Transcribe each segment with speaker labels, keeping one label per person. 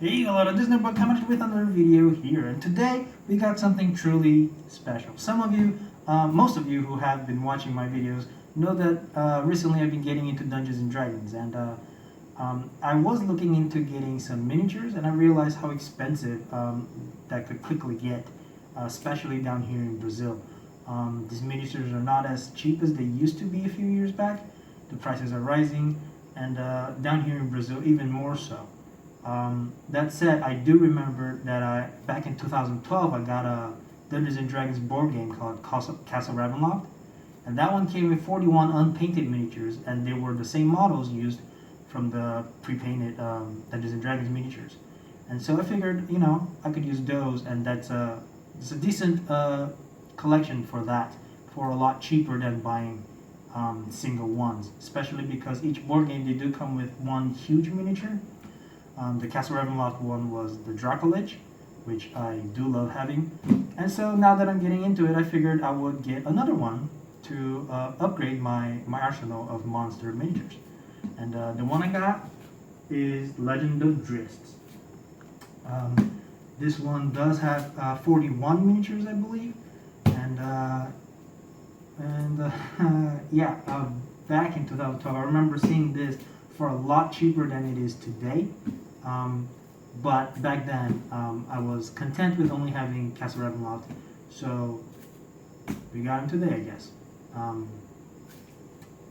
Speaker 1: Hey, hello, this is Notebook coming with another video here, and today we got something truly special. Some of you, most of you who have been watching my videos know that recently I've been getting into Dungeons and Dragons, and I was looking into getting some miniatures, and I realized how expensive that could quickly get, especially down here in Brazil. These miniatures are not as cheap as they used to be a few years back. The prices are rising, and down here in Brazil even more so. That said, I do remember that back in 2012 I got a Dungeons and Dragons board game called Castle Ravenloft, and that one came with 41 unpainted miniatures, and they were the same models used from the pre-painted Dungeons and Dragons miniatures. And so I figured, I could use those, and it's a decent collection for that, for a lot cheaper than buying single ones, especially because each board game they do come with one huge miniature. The Castle Ravenloft one was the Dracolich, which I do love having. And so now that I'm getting into it, I figured I would get another one to upgrade my arsenal of monster miniatures. And the one I got is Legend of Drizzt. This one does have 41 miniatures, I believe. Back in 2012, I remember seeing this for a lot cheaper than it is today. But back then, I was content with only having Castle Ravenloft, so we got him today, I guess.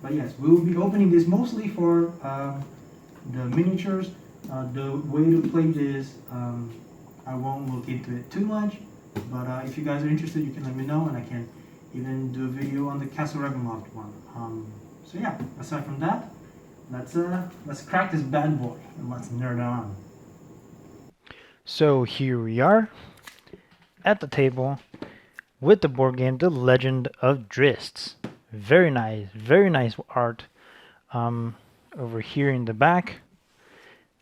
Speaker 1: But yes, we will be opening this mostly for the miniatures. The way to play this, I won't look into it too much, but if you guys are interested, you can let me know, and I can even do a video on the Castle Ravenloft one. So yeah, aside from that, let's crack this bad boy and let's nerd on.
Speaker 2: So here we are at the table with the board game, The Legend of Drizzt. Very nice art. Over here in the back,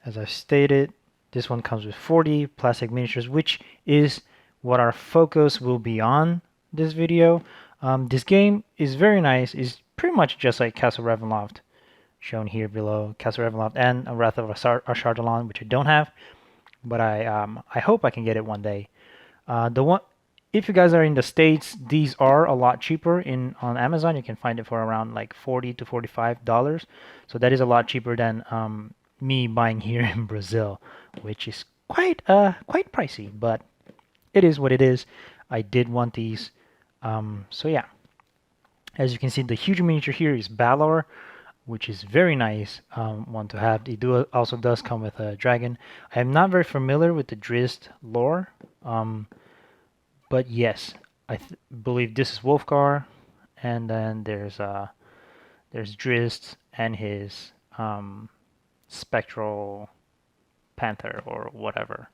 Speaker 2: as I've stated, this one comes with 40 plastic miniatures, which is what our focus will be on this video. This game is very nice. It's pretty much just like Castle Ravenloft, shown here below. Castle Ravenloft and a Wrath of Ashardalon, which I don't have, but I hope I can get it one day. If you guys are in the States, these are a lot cheaper on Amazon. You can find it for around like $40 to $45. So that is a lot cheaper than me buying here in Brazil, which is quite pricey, but it is what it is. I did want these. So yeah, as you can see, the huge miniature here is Balor, which is very nice one to have. It also does come with a dragon. I am not very familiar with the Drizzt lore, but yes, I believe this is Wolfgar, and then there's Drizzt and his spectral panther or whatever.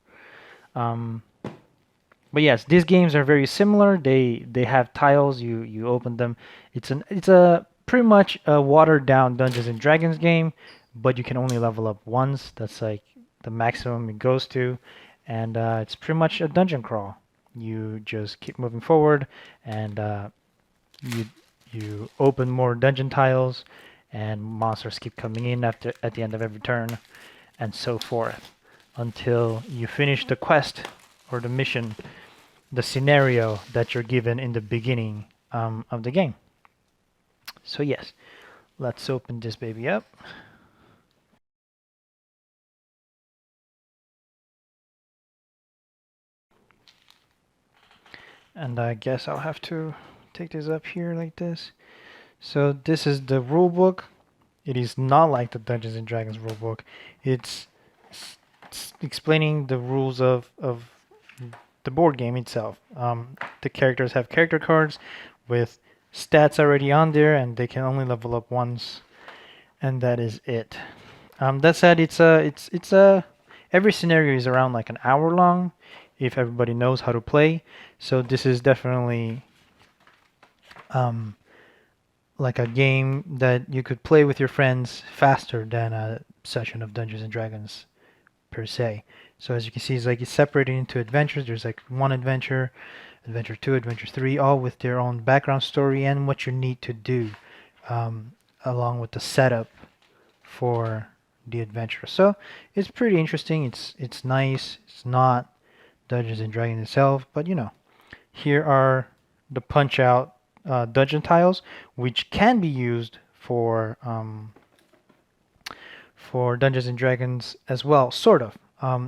Speaker 2: But yes, these games are very similar. They have tiles. You open them. It's a pretty much a watered down Dungeons and Dragons game, but you can only level up once. That's like the maximum it goes to, and it's pretty much a dungeon crawl. You just keep moving forward, and you open more dungeon tiles, and monsters keep coming in at the end of every turn, and so forth, until you finish the quest or the mission, the scenario that you're given in the beginning of the game. So yes, let's open this baby up. And I guess I'll have to take this up here like this. So this is the rule book. It is not like the Dungeons and Dragons rule book. It's explaining the rules of the board game itself. The characters have character cards with stats already on there, and they can only level up once, and that is it. That said, every scenario is around like an hour long if everybody knows how to play. So this is definitely like a game that you could play with your friends faster than a session of Dungeons and Dragons per se. So as you can see, it's separated into adventures. There's like one adventure, adventure 2, adventure 3, all with their own background story and what you need to do, along with the setup for the adventure. So it's pretty interesting. It's nice. It's not Dungeons and Dragons itself, but you know, here are the punch out dungeon tiles, which can be used for Dungeons and Dragons as well, sort of.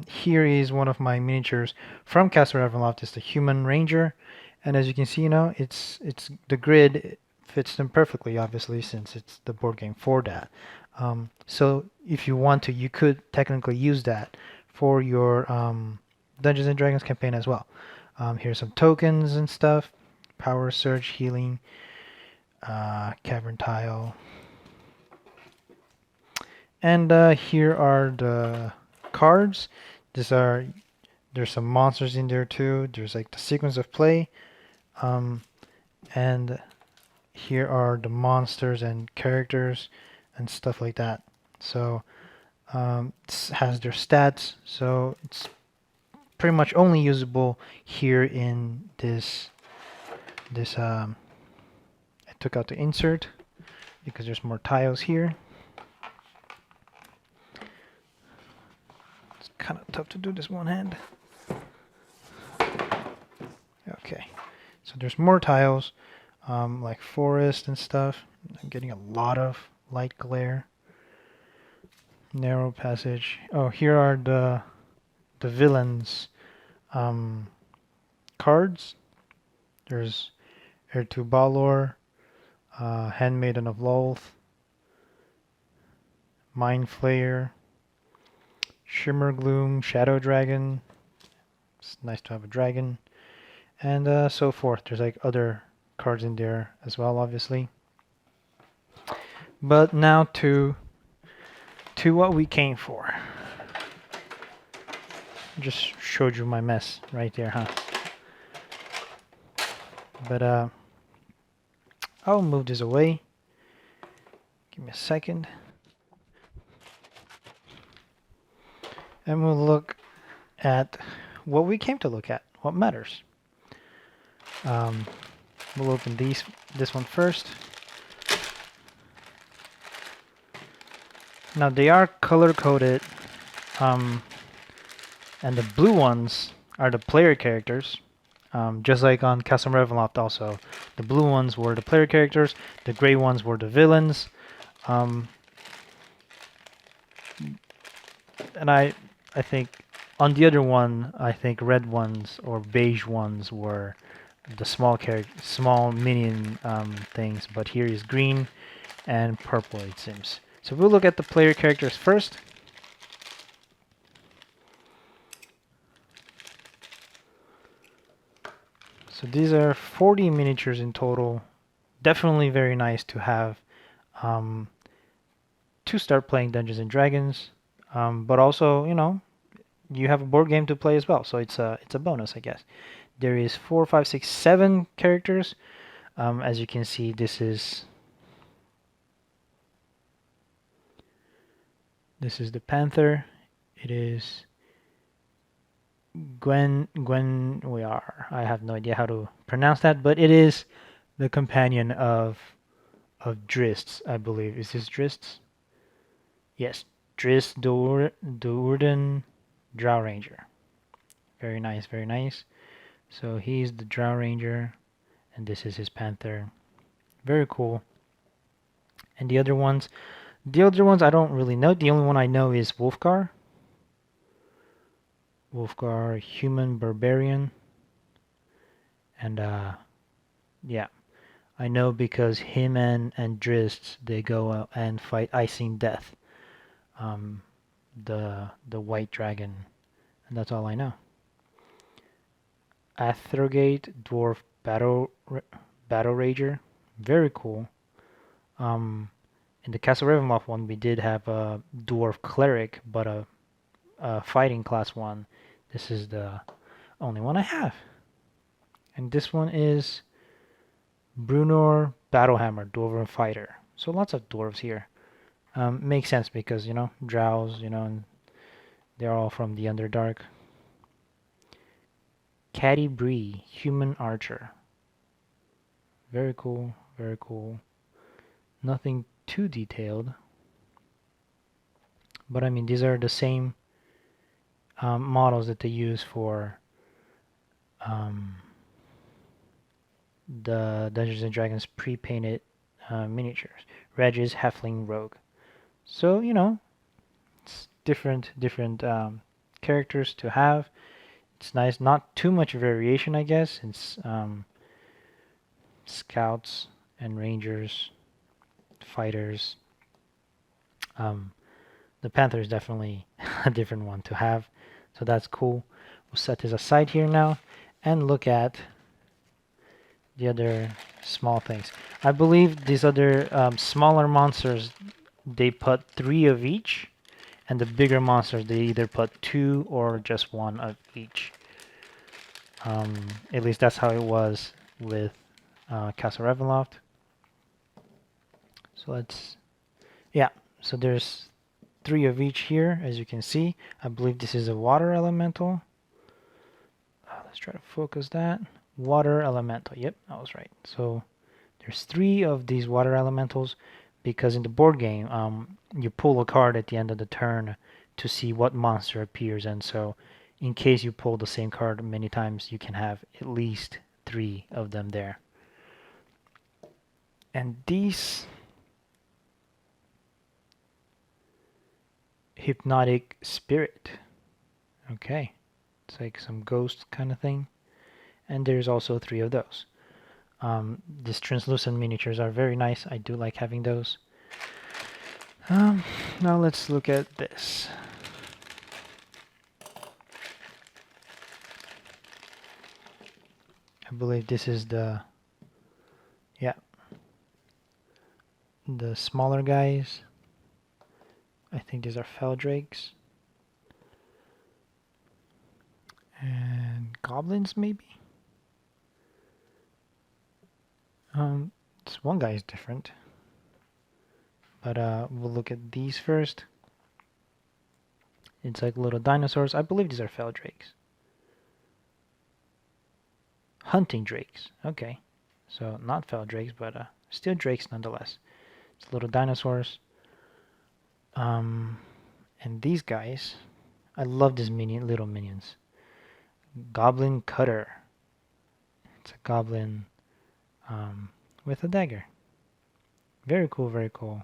Speaker 2: Here is one of my miniatures from Castle Ravenloft. It's the Human Ranger, and as you can see, you know, it's the grid fits them perfectly, obviously, since it's the board game for that. So if you want to, you could technically use that for your Dungeons and Dragons campaign as well. Here's some tokens and stuff: power surge, healing, cavern tile. And here are the cards. There's some monsters in there too. There's like the sequence of play. And here are the monsters and characters and stuff like that. So it has their stats. So it's pretty much only usable here in this. I took out the insert because there's more tiles here. Kind of tough to do this one hand. Okay, so there's more tiles, like forest and stuff. I'm getting a lot of light glare. Narrow passage. Oh, here are the villains cards. There's Heir to Balor, Handmaiden of Lolth, Mind Flayer, Shimmer Gloom, Shadow Dragon. It's nice to have a dragon. And so forth. There's like other cards in there as well, obviously. But now to what we came for. Just showed you my mess right there, huh? But I'll move this away. Give me a second. And we'll look at what we came to look at, what matters. We'll open this one first. Now they are color-coded, and the blue ones are the player characters, just like on Castle Ravenloft also. The blue ones were the player characters, the gray ones were the villains, and I think on the other one, I think red ones or beige ones were the small minion things, but here is green and purple, it seems. So we'll look at the player characters first. So these are 40 miniatures in total. Definitely very nice to have to start playing Dungeons and Dragons, but also, you know, you have a board game to play as well, so it's a bonus, I guess. There is 4, 5, 6, 7 characters. As you can see, this is the Panther. It is I have no idea how to pronounce that, but it is the companion of Drizzt, I believe. Is this Drizzt? Yes, Drizzt Do'Urden Drow Ranger. Very nice, very nice. So he's the Drow Ranger, and this is his Panther. Very cool. And the other ones I don't really know. The only one I know is Wolfgar. Wolfgar, Human Barbarian. And yeah, I know because him and Drizzt, they go out and fight Icing Death, the white dragon, and that's all I know. Athrogate, Dwarf Battle Rager, very cool. In the Castle Ravenloft one, we did have a Dwarf Cleric, but a fighting class one. This is the only one I have. And this one is Brunor Battlehammer, Dwarven Fighter. So lots of dwarves here. Makes sense because, you know, drows, you know, and they're all from the Underdark. Caddy Bree, Human Archer. Very cool, very cool. Nothing too detailed. But I mean, these are the same models that they use for the Dungeons and Dragons pre-painted miniatures. Regis, Halfling, Rogue. So, you know, it's different characters to have. It's nice, not too much variation, I guess. It's scouts and rangers, fighters. The panther is definitely a different one to have, so that's cool. We'll set this aside here now and look at the other small things. I believe these other smaller monsters, they put 3 of each, and the bigger monsters, they either put 2 or just 1 of each. At least that's how it was with Castle Ravenloft. So let's, yeah, so there's 3 of each here, as you can see. I believe this is a water elemental. Let's try to focus that. Water elemental. Yep, I was right. So there's 3 of these water elementals because in the board game, you pull a card at the end of the turn to see what monster appears, and so in case you pull the same card many times, you can have at least 3 of them there. And these hypnotic spirit. Okay, it's like some ghost kind of thing. And there's also 3 of those. These translucent miniatures are very nice. I do like having those. Now let's look at this. I believe this is the, yeah, the smaller guys. I think these are fell drakes. And goblins, maybe? This one guy is different. But we'll look at these first. It's like little dinosaurs. I believe these are fell drakes. Hunting drakes. Okay. So not fell drakes, but still drakes nonetheless. It's little dinosaurs. And these guys, I love these little minions. Goblin Cutter. It's a goblin with a dagger. Very cool, very cool.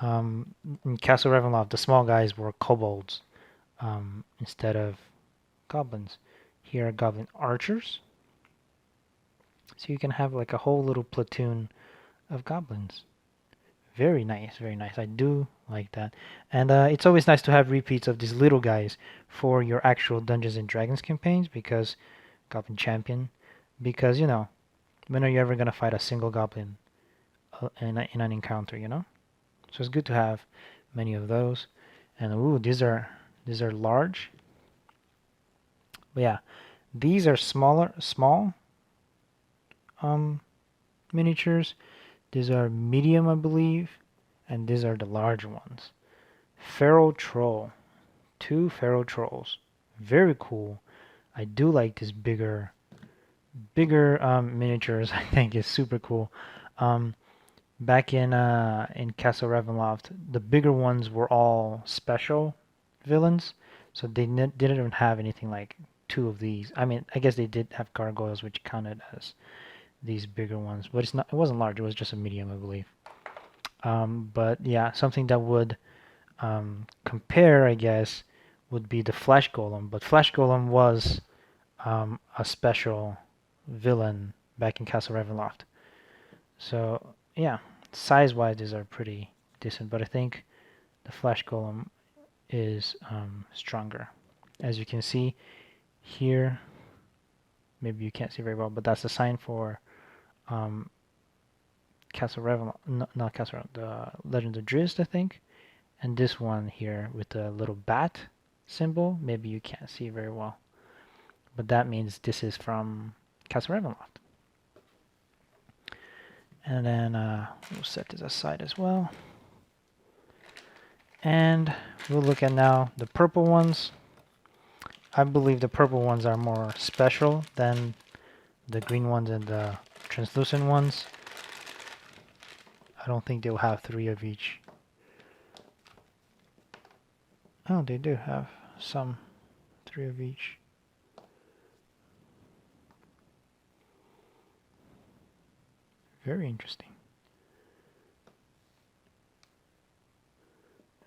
Speaker 2: In Castle Ravenloft, the small guys were kobolds instead of goblins. Here are goblin archers. So you can have like a whole little platoon of goblins. Very nice, very nice. I do like that. And it's always nice to have repeats of these little guys for your actual Dungeons and Dragons campaigns, because Goblin Champion, because, you know, when are you ever going to fight a single goblin in an encounter, you know? So it's good to have many of those. And ooh, these are large. But yeah, these are small miniatures. These are medium, I believe, and these are the large ones. Feral Troll. 2 Feral Trolls. Very cool. I do like this bigger miniatures. I think is super cool. Back in Castle Ravenloft, the bigger ones were all special villains, so they didn't even have anything like 2 of these. I mean, I guess they did have gargoyles, which counted as these bigger ones, but it wasn't large. It was just a medium, I believe. But yeah, something that would compare, I guess, would be the Flash Golem. But Flash Golem was a special villain back in Castle Ravenloft. So yeah, size-wise, these are pretty decent. But I think the Flash Golem is stronger. As you can see here, maybe you can't see very well, but that's the sign for Castle Ravenloft, not Castle Ravenloft, the Legend of Drizzt, I think. And this one here with the little bat symbol, maybe you can't see very well, but that means this is from Castle Ravenloft. And then we'll set this aside as well. And we'll look at now the purple ones. I believe the purple ones are more special than the green ones and the translucent ones. I don't think they'll have 3 of each. Oh, they do have some, 3 of each. Very interesting.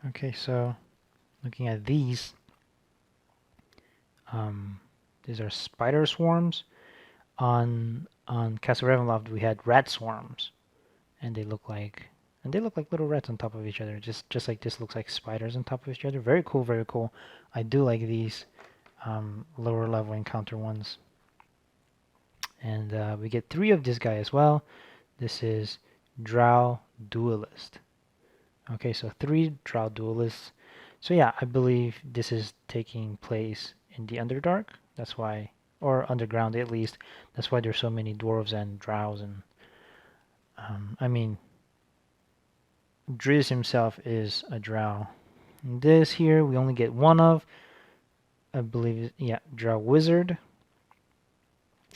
Speaker 2: Okay, so looking at these are spider swarms. On Castle Ravenloft we had rat swarms, and they look like little rats on top of each other. Just like this looks like spiders on top of each other. Very cool, very cool. I do like these lower level encounter ones. And we get 3 of this guy as well. This is Drow Duelist. Okay, so 3 Drow Duelists. So yeah, I believe this is taking place in the Underdark. That's why, or underground at least. That's why there's so many dwarves and drows. And I mean, Drizzt himself is a drow. And this here we only get 1 of. I believe, yeah, Drow Wizard.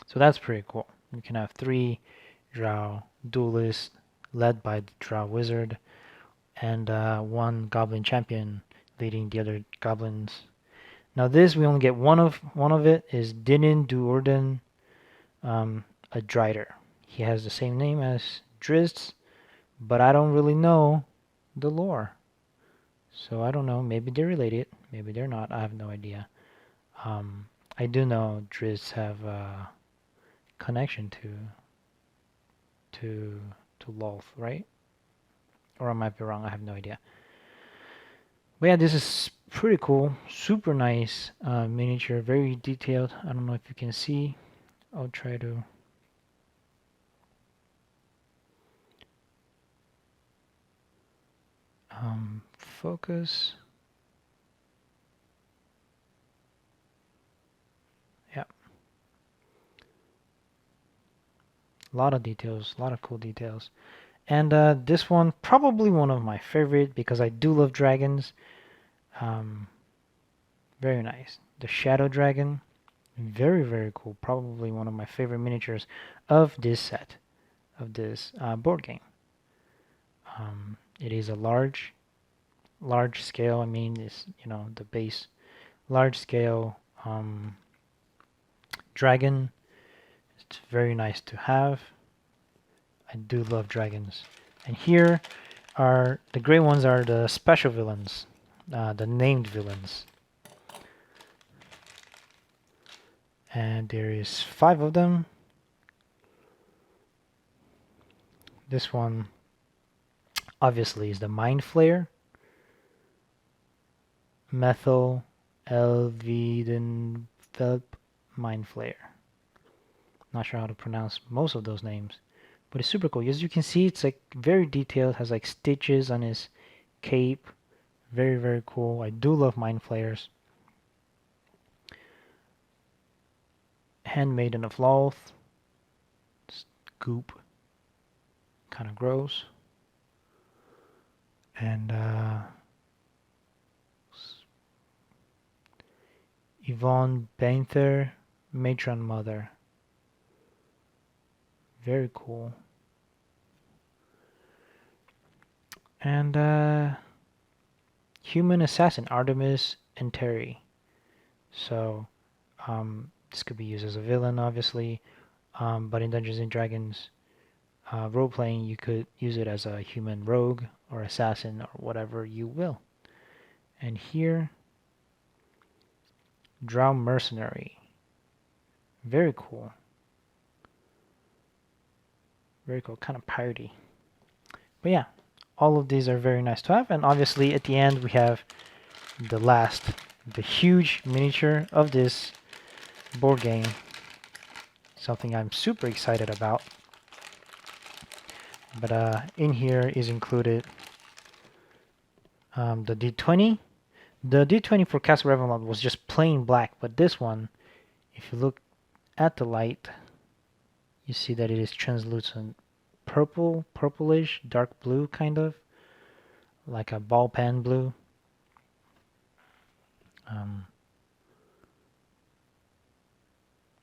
Speaker 2: So that's pretty cool. You can have 3 Drow Duelists led by the Drow Wizard, and 1 Goblin Champion leading the other goblins. Now this we only get one of it is Dinin Duorden, a Drider. He has the same name as Drizzt, but I don't really know the lore. So I don't know. Maybe they're related. Maybe they're not. I have no idea. I do know Drizzt have a connection to Lolth, right? Or I might be wrong. I have no idea. But yeah, this is pretty cool. Super nice miniature. Very detailed. I don't know if you can see. I'll try to. Focus. Yeah. A lot of details. A lot of cool details. And this one, probably one of my favorite because I do love dragons. Very nice. The Shadow Dragon. Very, very cool. Probably one of my favorite miniatures of this set, of this board game. It is a large scale. I mean, it's, the base large scale dragon. It's very nice to have. I do love dragons. And here are the gray ones are the special villains, the named villains. And there is 5 of them. This one obviously is the Mind Flayer. Methyl Elvidenvelp Mind Flayer. Not sure how to pronounce most of those names, but it's super cool. As you can see, it's like very detailed, has like stitches on his cape. Very, very cool. I do love Mind Flayers. Handmaiden of Lolth. Goop. Kind of gross. And Yvonne Banther, Matron Mother. Very cool. And Human Assassin, Artemis and Terry. So this could be used as a villain, obviously, but in Dungeons and Dragons role-playing, you could use it as a human rogue or assassin or whatever you will. And here, Drow Mercenary. Very cool. Very cool, kind of piratey. But yeah, all of these are very nice to have. And obviously at the end we have the huge miniature of this board game. Something I'm super excited about. But in here is included the D20. The D20 for Castle Ravenloft was just plain black, but this one, if you look at the light, you see that it is translucent purple, purplish, dark blue kind of, like a ball pen blue.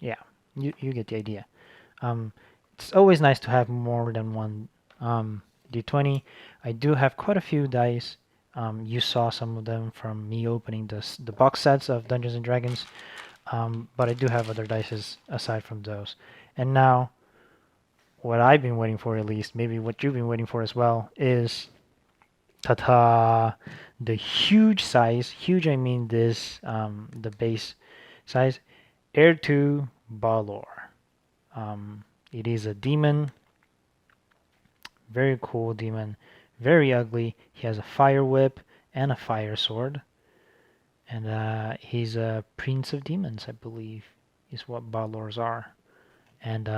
Speaker 2: Yeah, you get the idea. It's always nice to have more than one D20. I do have quite a few dice You saw some of them from me opening the box sets of Dungeons and Dragons, but I do have other dices aside from those. And now, what I've been waiting for, at least, maybe what you've been waiting for as well, is ta-ta, the huge size. Huge, I mean this, the base size, Heir to Balor. It is a demon, very cool demon, very ugly. He has a fire whip and a fire sword. And he's a prince of demons, I believe, is what Balors are. And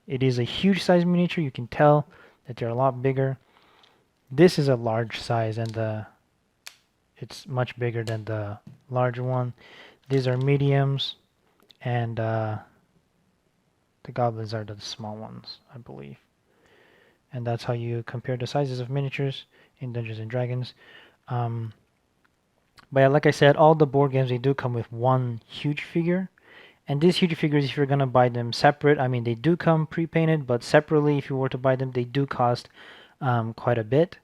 Speaker 2: it is a huge size miniature. You can tell that they're a lot bigger. This is a large size, and it's much bigger than the larger one. These are mediums, and the goblins are the small ones, I believe. And that's how you compare the sizes of miniatures in Dungeons and Dragons. But yeah, like I said, all the board games, they do come with one huge figure. And these huge figures, if you're going to buy them separate, I mean, they do come pre-painted, but separately, if you were to buy them, they do cost quite a bit.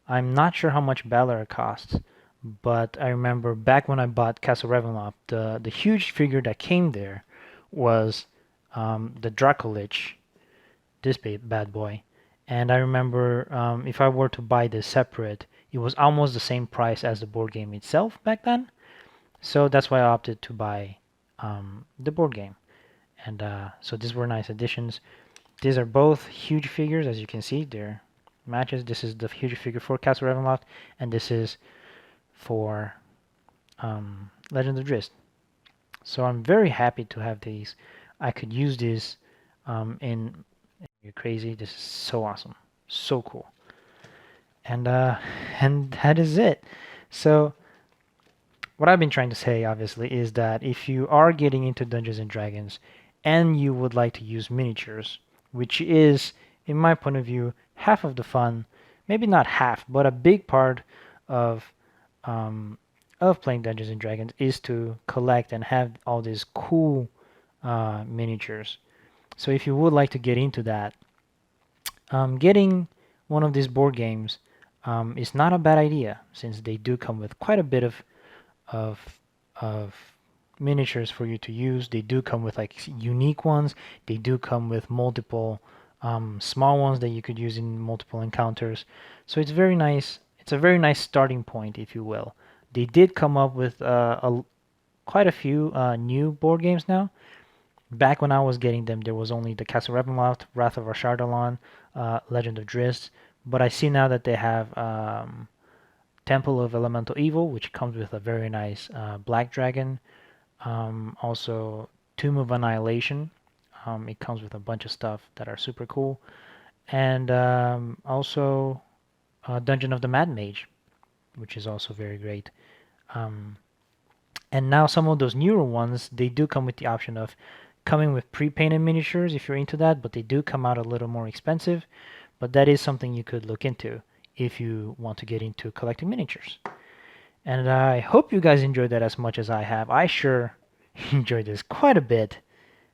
Speaker 2: I'm not sure how much Balor costs, but I remember back when I bought Castle Ravenloft, the huge figure that came there was the Dracolich, this bad boy. And I remember if I were to buy this separate, it was almost the same price as the board game itself back then. So that's why I opted to buy the board game. And so these were nice additions. These are both huge figures, as you can see. They're matches. This is the huge figure for Castle Ravenloft, and this is for Legend of Drizzt. So I'm very happy to have these. I could use this in You're Crazy. This is so awesome, so cool. And that is it. So what I've been trying to say, obviously, is that if you are getting into Dungeons and Dragons and you would like to use miniatures, which is, in my point of view, half of the fun, maybe not half, but a big part of playing Dungeons and Dragons is to collect and have all these cool miniatures. So if you would like to get into that, getting one of these board games is not a bad idea, since they do come with quite a bit of miniatures for you to use. They do come with like unique ones. They do come with multiple small ones that you could use in multiple encounters. So it's very nice. It's a very nice starting point, if you will. They did come up with quite a few new board games now. Back when I was getting them, there was only the Castle Ravenloft, Wrath of Ashardalon, Legend of Drizzt. But I see now that they have Temple of Elemental Evil, which comes with a very nice black dragon. Also, Tomb of Annihilation. It comes with a bunch of stuff that are super cool. And also Dungeon of the Mad Mage, which is also very great. And now some of those newer ones, they do come with the option of coming with pre-painted miniatures if you're into that, but they do come out a little more expensive. But that is something you could look into if you want to get into collecting miniatures. And I hope you guys enjoyed that as much as I have. I sure enjoyed this quite a bit,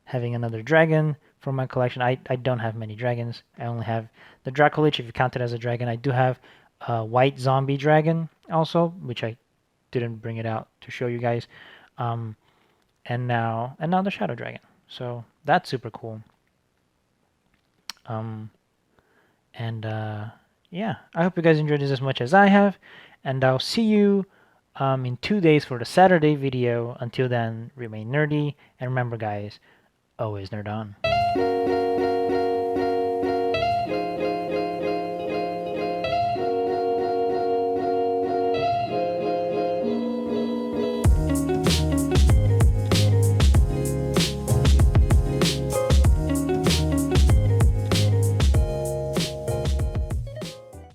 Speaker 2: having another dragon from my collection. I don't have many dragons. I only have the Dracolich, if you count it as a dragon. I do have a white zombie dragon also, which I didn't bring it out to show you guys. And now the Shadow Dragon. So that's super cool. Yeah, I hope you guys enjoyed this as much as I have, and I'll see you in 2 days for the Saturday video. Until then, remain nerdy, and remember guys, always nerd on.